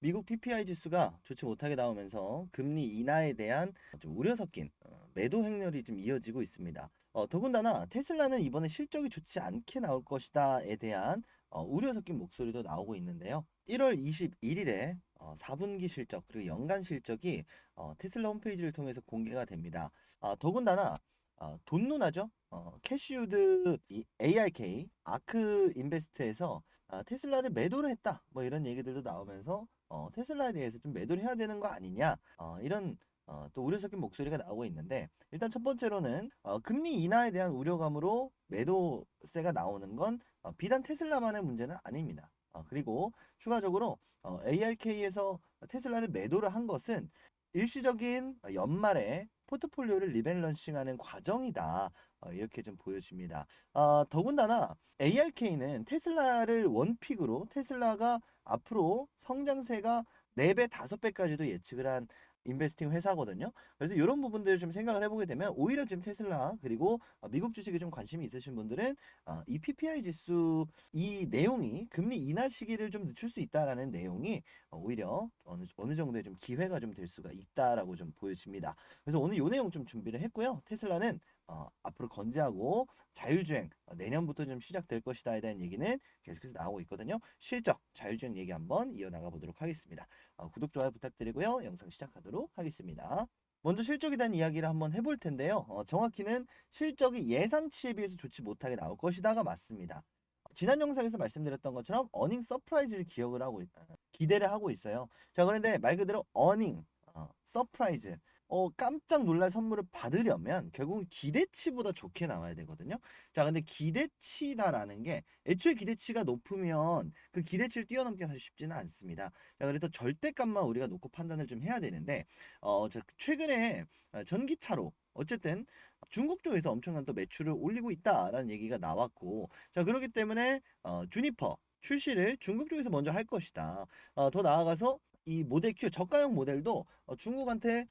미국 PPI 지수가 좋지 못하게 나오면서 금리 인하에 대한 좀 우려 섞인 매도 행렬이 좀 이어지고 있습니다. 더군다나 테슬라는 이번에 실적이 좋지 않게 나올 것이다에 대한 우려 섞인 목소리도 나오고 있는데요. 1월 21일에 4분기 실적 그리고 연간 실적이 테슬라 홈페이지를 통해서 공개가 됩니다. 더군다나 돈눈하죠? 캐시우드 ARK 아크 인베스트에서 테슬라를 매도를 했다. 뭐 이런 얘기들도 나오면서 테슬라에 대해서 좀 매도를 해야 되는 거 아니냐. 이런 또 우려 섞인 목소리가 나오고 있는데 일단 첫 번째로는 금리 인하에 대한 우려감으로 매도세가 나오는 건 비단 테슬라만의 문제는 아닙니다. 그리고 추가적으로 ARK에서 테슬라를 매도를 한 것은 일시적인 연말에 포트폴리오를 리밸런싱하는 과정이다. 이렇게 좀 보여집니다. 더군다나 ARK는 테슬라를 원픽으로 테슬라가 앞으로 성장세가 4배, 5배까지도 예측을 한 인베스팅 회사거든요. 그래서 이런 부분들을 좀 생각을 해보게 되면 오히려 지금 테슬라 그리고 미국 주식에 좀 관심이 있으신 분들은 이 PPI 지수 이 내용이 금리 인하 시기를 좀 늦출 수 있다라는 내용이 오히려 어느 정도의 좀 기회가 좀 될 수가 있다라고 좀 보여집니다. 그래서 오늘 요 내용 좀 준비를 했고요. 테슬라는 앞으로 건재하고 자율주행 내년부터 좀 시작될 것이다에 대한 얘기는 계속해서 나오고 있거든요. 실적 자율주행 얘기 한번 이어나가 보도록 하겠습니다. 구독 좋아요 부탁드리고요. 영상 시작하도록 하겠습니다. 먼저 실적에 대한 이야기를 한번 해볼 텐데요. 정확히는 실적이 예상치에 비해서 좋지 못하게 나올 것이다가 맞습니다. 지난 영상에서 말씀드렸던 것처럼 어닝 서프라이즈를 기대를 하고 있어요. 자, 그런데 말 그대로 어닝 서프라이즈 깜짝 놀랄 선물을 받으려면 결국은 기대치보다 좋게 나와야 되거든요. 자, 근데 기대치다라는 게 애초에 기대치가 높으면 그 기대치를 뛰어넘기가 사실 쉽지는 않습니다. 자, 그래서 절대값만 우리가 놓고 판단을 좀 해야 되는데 최근에 전기차로 어쨌든 중국 쪽에서 엄청난 또 매출을 올리고 있다라는 얘기가 나왔고, 자, 그렇기 때문에 주니퍼 출시를 중국 쪽에서 먼저 할 것이다. 더 나아가서 이 모델 Q 저가형 모델도 중국한테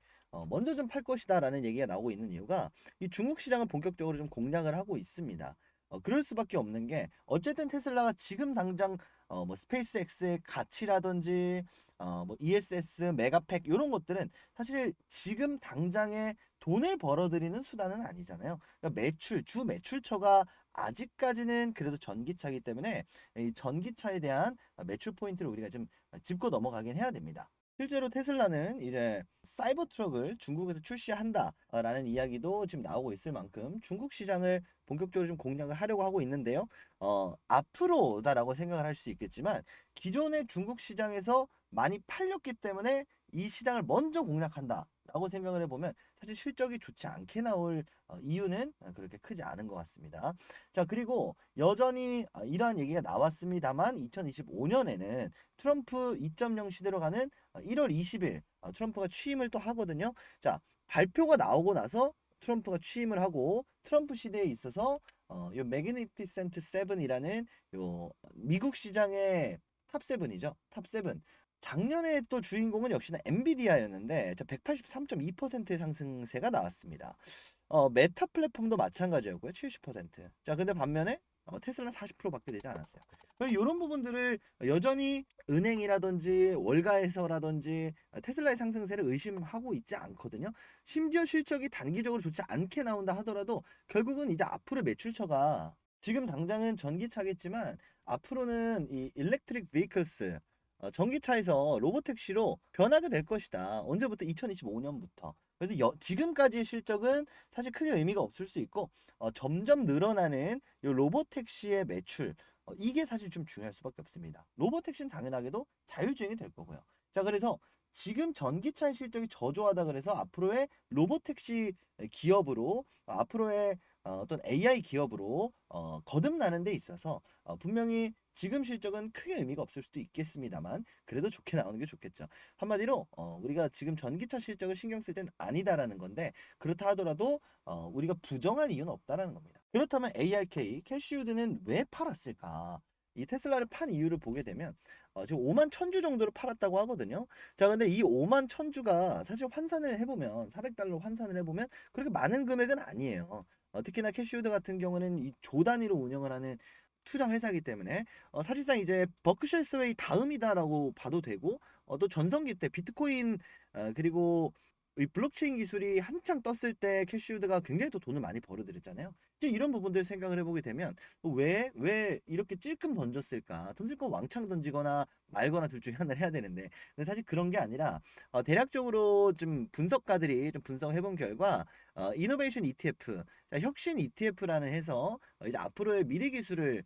먼저 좀 팔 것이다라는 얘기가 나오고 있는 이유가 이 중국 시장을 본격적으로 좀 공략을 하고 있습니다. 그럴 수밖에 없는 게 어쨌든 테슬라가 지금 당장 뭐 스페이스X의 가치라든지 뭐 ESS, 메가팩 이런 것들은 사실 지금 당장에 돈을 벌어들이는 수단은 아니잖아요. 그러니까 주 매출처가 아직까지는 그래도 전기차이기 때문에 이 전기차에 대한 매출 포인트를 우리가 좀 짚고 넘어가긴 해야 됩니다. 실제로 테슬라는 이제 사이버 트럭을 중국에서 출시한다라는 이야기도 지금 나오고 있을 만큼 중국 시장을 본격적으로 좀 공략을 하려고 하고 있는데요. 앞으로다라고 생각을 할 수 있겠지만 기존의 중국 시장에서 많이 팔렸기 때문에 이 시장을 먼저 공략한다. 라고 생각을 해보면 사실 실적이 좋지 않게 나올 이유는 그렇게 크지 않은 것 같습니다. 자, 그리고 여전히 이러한 얘기가 나왔습니다만 2025년에는 트럼프 2.0 시대로 가는 1월 20일 트럼프가 취임을 또 하거든요. 자, 발표가 나오고 나서 트럼프가 취임을 하고 트럼프 시대에 있어서 요 매그니피센트 세븐이라는 요 미국 시장의 탑 세븐이죠. 탑 세븐. 작년에 또 주인공은 역시나 엔비디아였는데 183.2%의 상승세가 나왔습니다. 메타 플랫폼도 마찬가지였고요. 70%. 자, 근데 반면에 테슬라는 40%밖에 되지 않았어요. 이런 부분들을 여전히 은행이라든지 월가에서라든지 테슬라의 상승세를 의심하고 있지 않거든요. 심지어 실적이 단기적으로 좋지 않게 나온다 하더라도 결국은 이제 앞으로 매출처가 지금 당장은 전기차겠지만 앞으로는 이 일렉트릭 비클스 전기차에서 로보택시로 변하게 될 것이다. 언제부터? 2025년부터. 그래서 지금까지의 실적은 사실 크게 의미가 없을 수 있고 점점 늘어나는 이 로보택시의 매출 이게 사실 좀 중요할 수밖에 없습니다. 로보택시는 당연하게도 자율주행이 될 거고요. 자, 그래서 지금 전기차의 실적이 저조하다 그래서 앞으로의 로보택시 기업으로 앞으로의 어떤 AI 기업으로 거듭나는 데 있어서 분명히 지금 실적은 크게 의미가 없을 수도 있겠습니다만 그래도 좋게 나오는 게 좋겠죠. 한마디로 우리가 지금 전기차 실적을 신경 쓸 땐 아니다라는 건데 그렇다 하더라도 우리가 부정할 이유는 없다라는 겁니다. 그렇다면 ARK 캐시우드는 왜 팔았을까? 이 테슬라를 판 이유를 보게 되면 지금 5만 1,000주 정도를 팔았다고 하거든요. 자, 근데 이 5만 1,000주가 사실 환산을 해보면 400달러 환산을 해보면 그렇게 많은 금액은 아니에요. 특히나 캐시우드 같은 경우는 이 조 단위로 운영을 하는 투자 회사이기 때문에 사실상 이제 버크셔 스웨이 다음이다라고 봐도 되고 또 전성기 때 비트코인 그리고 이 블록체인 기술이 한창 떴을 때 캐시우드가 굉장히 또 돈을 많이 벌어들였잖아요. 이제 이런 부분들 생각을 해보게 되면 왜 이렇게 찔끔 던졌을까? 던질 거 왕창 던지거나 말거나 둘 중에 하나를 해야 되는데 근데 사실 그런 게 아니라 대략적으로 좀 분석가들이 좀 분석해본 결과 이노베이션 ETF, 자, 혁신 ETF라는 해서 이제 앞으로의 미래 기술을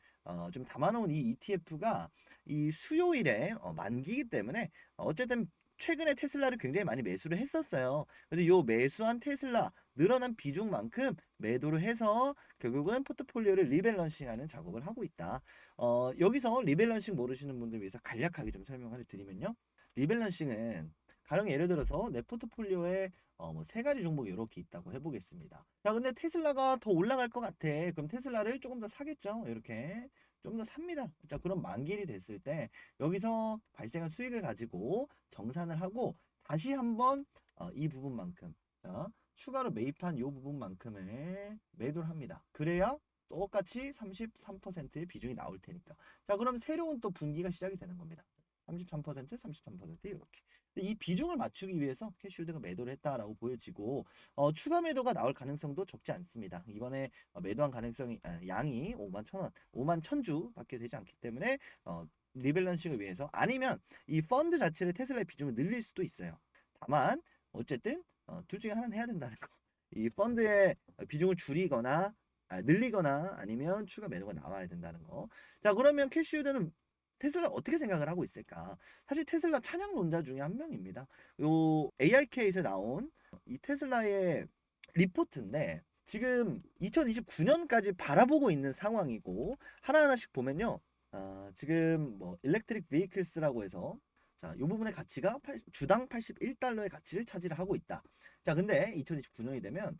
좀 담아놓은 이 ETF가 이 수요일에 만기이기 때문에 어쨌든 최근에 테슬라를 굉장히 많이 매수를 했었어요. 그래서 요 매수한 테슬라 늘어난 비중만큼 매도를 해서 결국은 포트폴리오를 리밸런싱하는 작업을 하고 있다. 여기서 리밸런싱 모르시는 분들 위해서 간략하게 좀 설명을 드리면요. 리밸런싱은 가령 예를 들어서 내 포트폴리오에 뭐 세 가지 종목이 이렇게 있다고 해보겠습니다. 자, 근데 테슬라가 더 올라갈 것 같아. 그럼 테슬라를 조금 더 사겠죠. 이렇게 좀 더 삽니다. 자, 그럼 만기일이 됐을 때 여기서 발생한 수익을 가지고 정산을 하고 다시 한번 이 부분만큼 추가로 매입한 이 부분만큼을 매도를 합니다. 그래야 똑같이 33%의 비중이 나올 테니까. 자, 그럼 새로운 또 분기가 시작이 되는 겁니다. 33%, 33% 이렇게. 이 비중을 맞추기 위해서 캐시우드가 매도를 했다라고 보여지고 추가 매도가 나올 가능성도 적지 않습니다. 이번에 매도한 가능성이 양이 5만 1,000원, 5만 1,000주밖에 되지 않기 때문에 리밸런싱을 위해서 아니면 이 펀드 자체를 테슬라의 비중을 늘릴 수도 있어요. 다만 어쨌든 둘 중에 하나는 해야 된다는 거. 이 펀드의 비중을 줄이거나 늘리거나 아니면 추가 매도가 나와야 된다는 거. 자, 그러면 캐시우드는 테슬라 어떻게 생각을 하고 있을까? 사실 테슬라 찬양론자 중에 한 명입니다. 요 ARK에서 나온 이 테슬라의 리포트인데 지금 2029년까지 바라보고 있는 상황이고 하나하나씩 보면요. 지금 뭐 일렉트릭 베이클스라고 해서 자, 이 부분의 가치가 주당 81달러의 가치를 차지를 하고 있다. 자, 근데 2029년이 되면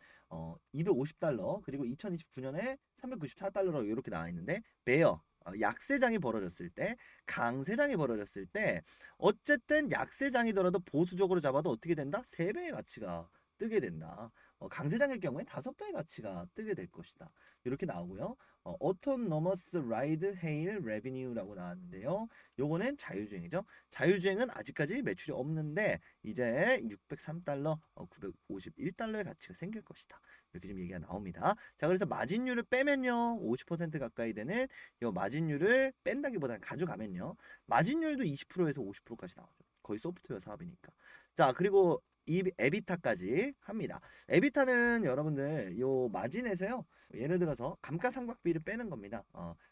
250달러 그리고 2029년에 394달러로 이렇게 나와 있는데 베어 약세장이 벌어졌을 때 강세장이 벌어졌을 때 어쨌든 약세장이더라도 보수적으로 잡아도 어떻게 된다? 3배의 가치가 뜨게 된다. 강세장일 경우에 5배의 가치가 뜨게 될 것이다. 이렇게 나오고요. Autonomous Ride Hail Revenue라고 나왔는데요. 요거는 자율주행이죠. 자율주행은 아직까지 매출이 없는데 이제 603달러, 951달러의 가치가 생길 것이다. 이렇게 좀 얘기가 나옵니다. 자, 그래서 마진율을 빼면요. 50% 가까이 되는 이 마진율을 뺀다기보다는 가져가면요. 마진율도 20%에서 50%까지 나오죠. 거의 소프트웨어 사업이니까. 자, 그리고 이 에비타까지 합니다. 에비타는 여러분들 요 마진에서요. 예를 들어서 감가상각비를 빼는 겁니다.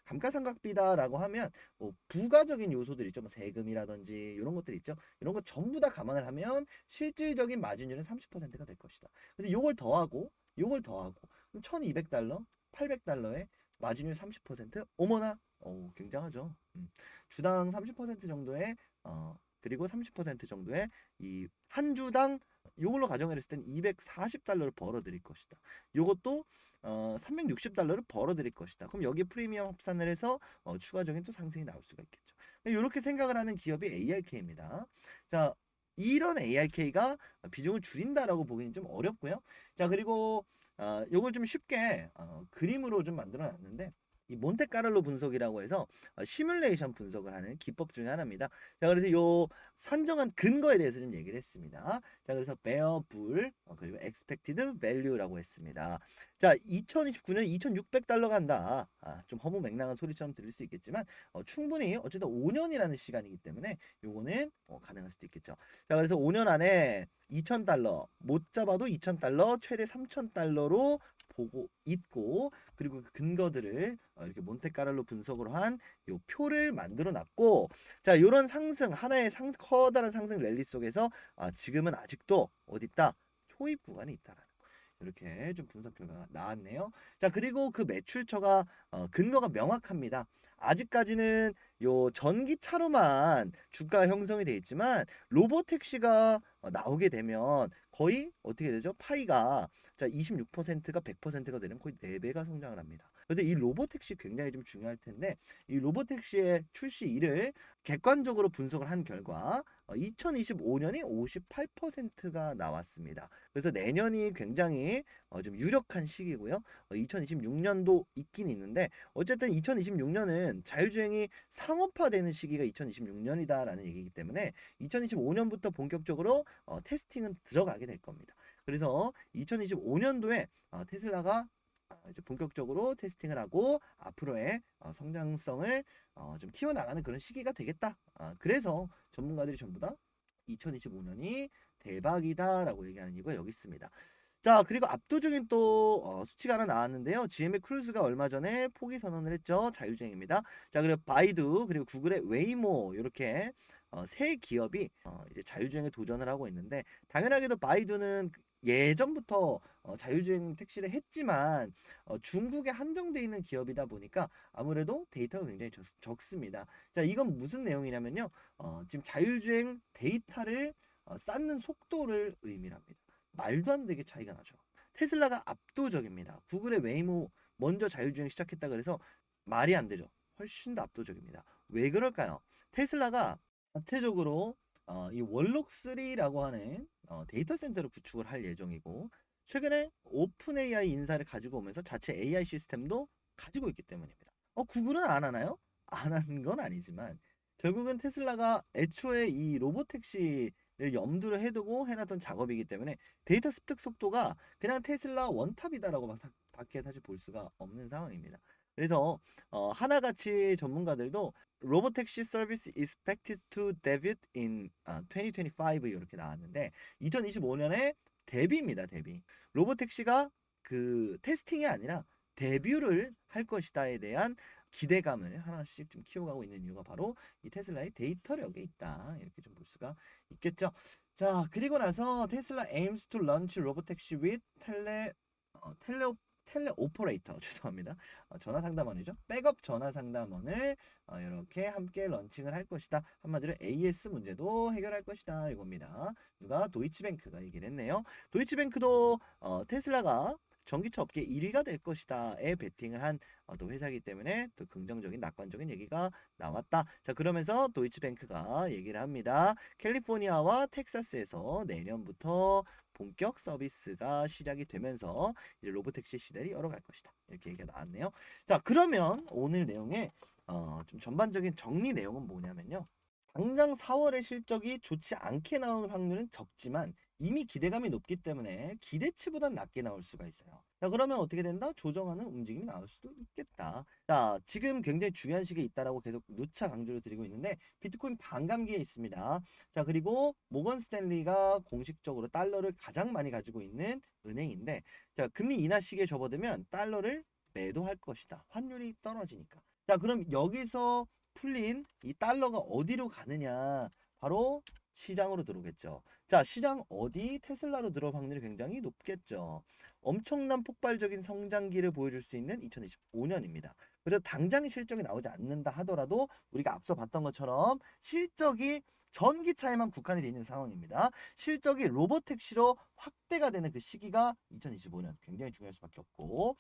감가상각비다라고 하면 뭐 부가적인 요소들 있죠. 뭐 세금이라든지 이런 것들 있죠. 이런 거 전부 다 감안을 하면 실질적인 마진율은 30%가 될 것이다. 그래서 요걸 더하고 그럼 1200달러, 800달러에 마진율 30%? 어머나. 굉장하죠. 주당 30% 정도의 그리고 30% 정도의 이 한 주당 요걸로 가정을 했을 땐 240달러를 벌어들일 것이다. 요것도 360달러를 벌어들일 것이다. 그럼 여기 프리미엄 합산을 해서 추가적인 또 상승이 나올 수가 있겠죠. 이렇게 생각을 하는 기업이 ARK입니다. 자, 이런 ARK가 비중을 줄인다라고 보기는 좀 어렵고요. 자, 그리고 요걸 좀 쉽게 그림으로 좀 만들어 놨는데 이 몬테카를로 분석이라고 해서 시뮬레이션 분석을 하는 기법 중에 하나입니다. 자, 그래서 요 산정한 근거에 대해서 좀 얘기를 했습니다. 자, 그래서 bearable 그리고 expected value라고 했습니다. 자, 2029년 2,600달러 간다. 좀 허무맹랑한 소리처럼 들릴 수 있겠지만 충분히 어쨌든 5년이라는 시간이기 때문에 요거는 가능할 수도 있겠죠. 자, 그래서 5년 안에 2,000달러 못 잡아도 2,000달러 최대 3,000달러로 보고 있고 그리고 그 근거들을 이렇게 몬테카를로 분석으로 한 요 표를 만들어 놨고 자 요런 상승 하나의 커다란 상승 랠리 속에서 지금은 아직도 어디 있다 초입 구간이 있다라는 거 이렇게 좀 분석 결과가 나왔네요. 자 그리고 그 매출처가 근거가 명확합니다. 아직까지는 요 전기차로만 주가 형성이 돼 있지만 로보택시가 나오게 되면 거의 어떻게 되죠? 파이가 자 26%가 100%가 되는 거의 4배가 성장을 합니다. 그래서 이 로보택시 굉장히 좀 중요할 텐데 이 로보택시의 출시일을 객관적으로 분석을 한 결과 2025년이 58%가 나왔습니다. 그래서 내년이 굉장히 좀 유력한 시기고요. 2026년도 있긴 있는데 어쨌든 2026년은 자율주행이 상업화되는 시기가 2026년이다라는 얘기이기 때문에 2025년부터 본격적으로 테스팅은 들어가게 될 겁니다. 그래서 2025년도에 테슬라가 이제 본격적으로 테스팅을 하고 앞으로의 성장성을 좀 키워나가는 그런 시기가 되겠다. 그래서 전문가들이 전부 다 2025년이 대박이다라고 얘기하는 이유가 여기 있습니다. 자, 그리고 압도적인 또 수치가 하나 나왔는데요. GM의 크루즈가 얼마 전에 포기 선언을 했죠. 자율주행입니다. 자, 그리고 바이두 그리고 구글의 웨이모 이렇게 세 기업이 이제 자율주행에 도전을 하고 있는데 당연하게도 바이두는 예전부터 자율주행 택시를 했지만 중국에 한정되어 있는 기업이다 보니까 아무래도 데이터가 굉장히 적습니다. 자, 이건 무슨 내용이냐면요. 지금 자율주행 데이터를 쌓는 속도를 의미합니다. 말도 안 되게 차이가 나죠. 테슬라가 압도적입니다. 구글의 웨이모 먼저 자율주행 시작했다 그래서 말이 안 되죠. 훨씬 더 압도적입니다. 왜 그럴까요? 테슬라가 자체적으로 이 월록3라고 하는 데이터 센터를 구축을 할 예정이고 최근에 오픈 AI 인사를 가지고 오면서 자체 AI 시스템도 가지고 있기 때문입니다. 구글은 안 하나요? 안 한 건 아니지만 결국은 테슬라가 애초에 이 로보택시를 염두를 해두고 해놨던 작업이기 때문에 데이터 습득 속도가 그냥 테슬라 원탑이다라고 밖에 사실 볼 수가 없는 상황입니다. 그래서 하나같이 전문가들도 로보택시 서비스 expected to debut in 2025 이렇게 나왔는데 2025년에 데뷔입니다. 데뷔. 로보택시가 그 테스팅이 아니라 데뷔를 할 것이다에 대한 기대감을 하나씩 좀 키워가고 있는 이유가 바로 이 테슬라의 데이터력에 있다. 이렇게 좀 볼 수가 있겠죠. 자, 그리고 나서 테슬라 aims to launch robotaxi with 텔레 오퍼레이터 죄송합니다. 전화 상담원이죠. 백업 전화 상담원을 이렇게 함께 런칭을 할 것이다. 한마디로 AS 문제도 해결할 것이다. 이겁니다. 누가 도이치뱅크가 얘기를 했네요. 도이치뱅크도 테슬라가 전기차 업계 1위가 될 것이다에 베팅을 한 또 회사이기 때문에 또 긍정적인 낙관적인 얘기가 나왔다. 자, 그러면서 도이치뱅크가 얘기를 합니다. 캘리포니아와 텍사스에서 내년부터 본격 서비스가 시작이 되면서 이제 로보택시 시대를 열어갈 것이다. 이렇게 얘기가 나왔네요. 자, 그러면 오늘 내용의 좀 전반적인 정리 내용은 뭐냐면요. 당장 4월의 실적이 좋지 않게 나올 확률은 적지만 이미 기대감이 높기 때문에 기대치보단 낮게 나올 수가 있어요. 자, 그러면 어떻게 된다? 조정하는 움직임이 나올 수도 있겠다. 자, 지금 굉장히 중요한 시기에 있다라고 계속 누차 강조를 드리고 있는데 비트코인 반감기에 있습니다. 자, 그리고 모건 스탠리가 공식적으로 달러를 가장 많이 가지고 있는 은행인데 자, 금리 인하 시기에 접어들면 달러를 매도할 것이다. 환율이 떨어지니까. 자, 그럼 여기서 풀린 이 달러가 어디로 가느냐? 바로 시장으로 들어오겠죠. 자, 시장 어디? 테슬라로 들어올 확률이 굉장히 높겠죠. 엄청난 폭발적인 성장기를 보여줄 수 있는 2025년입니다. 그래서 당장 실적이 나오지 않는다 하더라도 우리가 앞서 봤던 것처럼 실적이 전기차에만 국한이 되어 있는 상황입니다. 실적이 로보택시로 확대가 되는 그 시기가 2025년 굉장히 중요할 수밖에 없고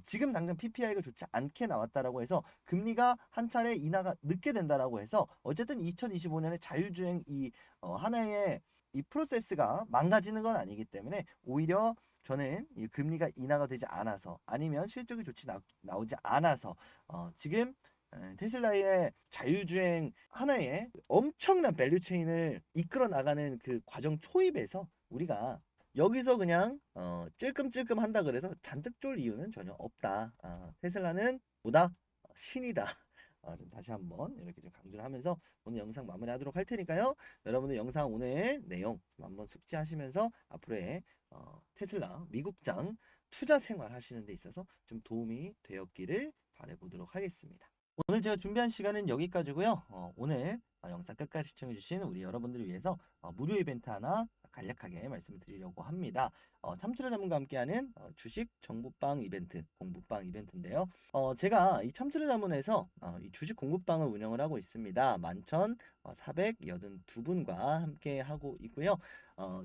지금 당장 PPI가 좋지 않게 나왔다라고 해서 금리가 한 차례 인하가 늦게 된다라고 해서 어쨌든 2025년에 자율주행 이 하나의 이 프로세스가 망가지는 건 아니기 때문에 오히려 저는 이 금리가 인하가 되지 않아서 아니면 실적이 좋지 나오지 않아서 지금 테슬라의 자율주행 하나의 엄청난 밸류체인을 이끌어 나가는 그 과정 초입에서 우리가 여기서 그냥 찔끔찔끔 한다 그래서 잔뜩 쫄 이유는 전혀 없다. 테슬라는 보다 신이다. 좀 다시 한번 이렇게 좀 강조를 하면서 오늘 영상 마무리하도록 할 테니까요. 여러분들 영상 오늘 내용 좀 한번 숙지하시면서 앞으로의 테슬라 미국장 투자 생활 하시는 데 있어서 좀 도움이 되었기를 바라보도록 하겠습니다. 오늘 제가 준비한 시간은 여기까지고요. 오늘 영상 끝까지 시청해주신 우리 여러분들을 위해서 무료 이벤트 하나 간략하게 말씀을 드리려고 합니다. 참투자자문과 함께하는 주식 정보방 이벤트, 공부방 이벤트인데요. 제가 이 참투자자문에서 이 주식 공부방을 운영을 하고 있습니다. 11,482분과 함께 하고 있고요.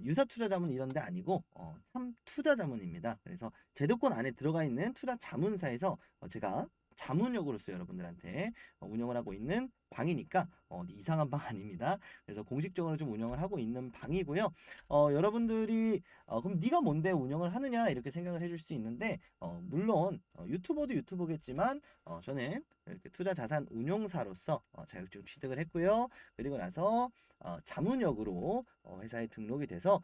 유사투자자문 이런 데 아니고 참투자자문입니다. 그래서 제도권 안에 들어가 있는 투자 자문사에서 제가 자문역으로서 여러분들한테 운영을 하고 있는 방이니까 이상한 방 아닙니다. 그래서 공식적으로 좀 운영을 하고 있는 방이고요. 여러분들이 그럼 네가 뭔데 운영을 하느냐 이렇게 생각을 해줄 수 있는데 물론 유튜버도 유튜버겠지만 저는 이렇게 투자 자산 운용사로서 자격증 취득을 했고요. 그리고 나서 자문역으로 회사에 등록이 돼서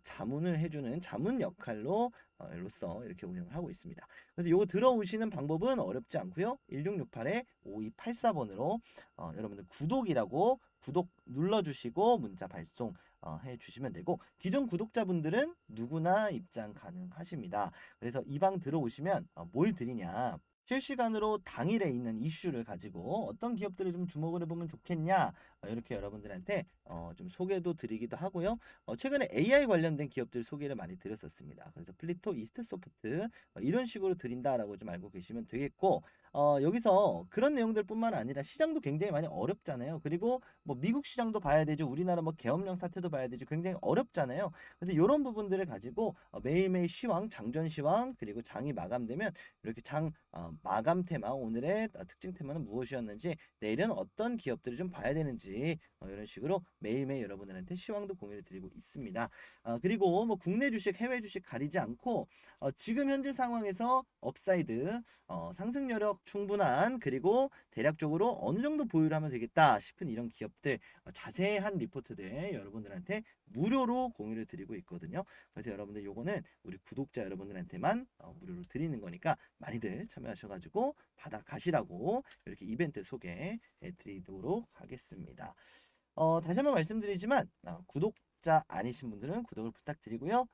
자문을 해주는 자문 역할로 로서 이렇게 운영을 하고 있습니다. 그래서 요거 들어오시는 방법은 어렵지 않고요. 1668-5284번으로 여러분들 구독이라고 구독 눌러주시고 문자 발송 해주시면 되고 기존 구독자분들은 누구나 입장 가능하십니다. 그래서 이 방 들어오시면 뭘 드리냐 실시간으로 당일에 있는 이슈를 가지고 어떤 기업들을 좀 주목을 해보면 좋겠냐 이렇게 여러분들한테 좀 소개도 드리기도 하고요. 최근에 AI 관련된 기업들 소개를 많이 드렸었습니다. 그래서 플리토, 이스트소프트 이런 식으로 드린다라고 좀 알고 계시면 되겠고 여기서 그런 내용들뿐만 아니라 시장도 굉장히 많이 어렵잖아요. 그리고 뭐 미국 시장도 봐야 되죠. 우리나라 뭐 계엄령 사태도 봐야 되죠. 굉장히 어렵잖아요. 근데 이런 부분들을 가지고 매일매일 시황, 장전 시황 그리고 장이 마감되면 이렇게 장 마감 테마 오늘의 특징 테마는 무엇이었는지 내일은 어떤 기업들을 좀 봐야 되는지 이런 식으로 매일매일 여러분들한테 시황도 공유를 드리고 있습니다. 그리고 뭐 국내 주식, 해외 주식 가리지 않고 지금 현재 상황에서 업사이드 상승 여력 충분한 그리고 대략적으로 어느 정도 보유를 하면 되겠다 싶은 이런 기업들 자세한 리포트들 여러분들한테 무료로 공유를 드리고 있거든요. 그래서 여러분들 요거는 우리 구독자 여러분들한테만 무료로 드리는 거니까 많이들 참여하셔가지고 받아가시라고 이렇게 이벤트 소개해 드리도록 하겠습니다. 다시 한번 말씀드리지만 구독자 아니신 분들은 구독을 부탁드리고요.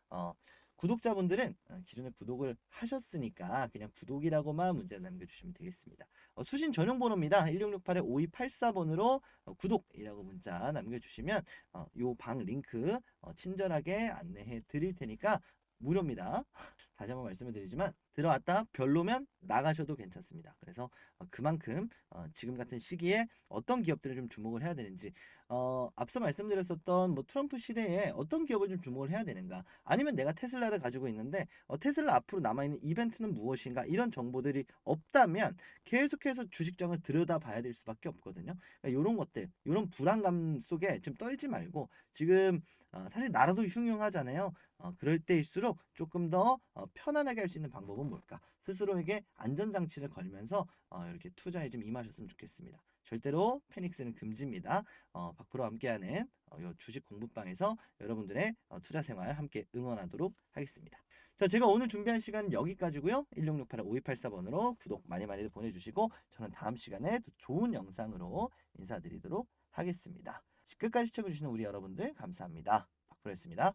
구독자분들은 기존에 구독을 하셨으니까 그냥 구독이라고만 문자를 남겨주시면 되겠습니다. 수신 전용 번호입니다. 1668-5284번으로 구독이라고 문자 남겨주시면 요 방 링크 친절하게 안내해 드릴 테니까 무료입니다. 다시 한번 말씀을 드리지만 들어왔다 별로면 나가셔도 괜찮습니다. 그래서 그만큼 지금 같은 시기에 어떤 기업들을 좀 주목을 해야 되는지 앞서 말씀드렸었던 뭐 트럼프 시대에 어떤 기업을 좀 주목을 해야 되는가 아니면 내가 테슬라를 가지고 있는데 테슬라 앞으로 남아있는 이벤트는 무엇인가 이런 정보들이 없다면 계속해서 주식장을 들여다봐야 될 수밖에 없거든요. 그러니까 이런 것들 이런 불안감 속에 좀 떨지 말고 지금 사실 나라도 흉흉하잖아요. 그럴 때일수록 조금 더 편안하게 할 수 있는 방법은 뭘까? 스스로에게 안전장치를 걸면서 이렇게 투자에 좀 임하셨으면 좋겠습니다. 절대로 패닉스는 금지입니다. 박프로와 함께하는 요 주식 공부방에서 여러분들의 투자 생활 함께 응원하도록 하겠습니다. 자, 제가 오늘 준비한 시간은 여기까지고요. 1668-5284번으로 구독 많이 많이 보내주시고 저는 다음 시간에 또 좋은 영상으로 인사드리도록 하겠습니다. 끝까지 시청해주시는 우리 여러분들 감사합니다. 박프로였습니다.